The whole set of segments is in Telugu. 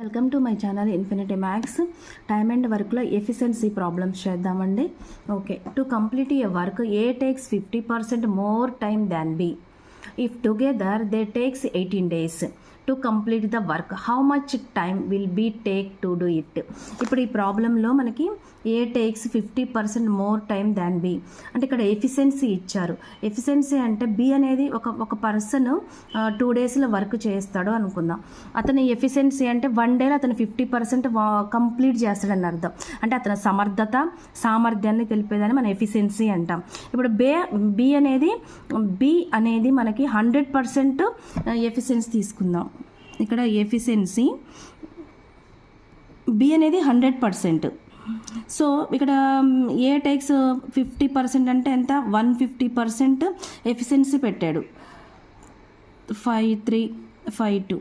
Welcome to my channel Infinity Maths. Time and వర్క్లో ఎఫిషియన్సీ ప్రాబ్లమ్స్ చేద్దామండి. Okay, to complete a work A takes 50% more time than B if together they takes 18 days to complete the work how much time will be take to do it. ఇప్పుడు ఈ ప్రాబ్లంలో మనకి A takes 50% more time than B అంటే ఇక్కడ ఎఫిషియన్సీ ఇచ్చారు. ఎఫిషియన్సీ అంటే బి అనేది ఒక పర్సన్ 2 daysలో వర్క్ చేస్తాడు అనుకుందాం. అతని ఎఫిషియన్సీ అంటే 1 day అతను 50% కంప్లీట్ చేస్తాడని అర్థం. అంటే అతని సామర్థ్యాన్ని తెలిపేదని మనం ఎఫిషియన్సీ అంటాం. ఇప్పుడు బి అనేది మనకి 100% ఎఫిషియన్సీ తీసుకుందాం. ఇక్కడ ఎఫిషియన్సీ బి అనేది 100%. సో ఇక్కడ ఏ టేక్స్ 50% అంటే ఎంత, 150% ఎఫిషియన్సీ పెట్టాడు. 5 3 5 2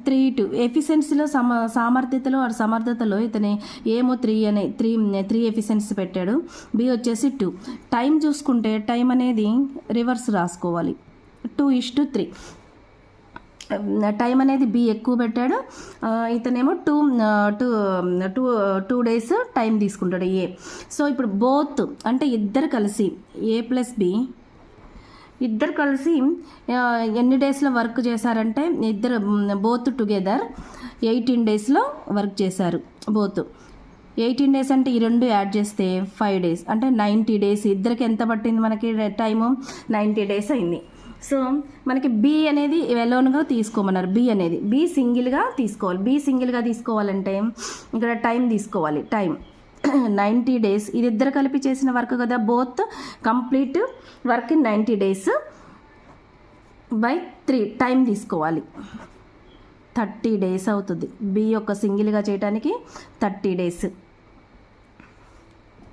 3 2 ఎఫిషియన్సీలో సమర్థతలో ఇతని ఏమో 3 ఎఫిషియన్సీ పెట్టాడు. బి వచ్చేసి 2. టైం చూసుకుంటే టైం అనేది రివర్స్ రాసుకోవాలి, 2:3. టైం అనేది బి ఎక్కువ పెట్టాడు, ఇతనేమో 2 days టైం తీసుకుంటాడు ఏ. సో ఇప్పుడు బోత్ అంటే ఇద్దరు కలిసి ఏ ప్లస్ బి ఇద్దరు కలిసి ఎన్ని డేస్లో వర్క్ చేశారంటే బోత్ టుగెదర్ 18 daysలో వర్క్ చేశారు. బోత్ 18 days అంటే ఈ రెండు యాడ్ చేస్తే 5 days అంటే 90 days. ఇద్దరికి ఎంత పట్టింది మనకి టైము? 90 days అయింది. సో మనకి బి అనేది ఎలోన్గా తీసుకోమన్నారు. బి సింగిల్గా తీసుకోవాలి. బి సింగిల్గా తీసుకోవాలంటే ఇక్కడ టైం తీసుకోవాలి. Time 90 days. ఇది ఇద్దరు కలిపి చేసిన వర్క్ కదా, both complete work in 90 days by 3 time తీసుకోవాలి. 30 days అవుతుంది. బి యొక్క సింగిల్గా చేయడానికి 30 days.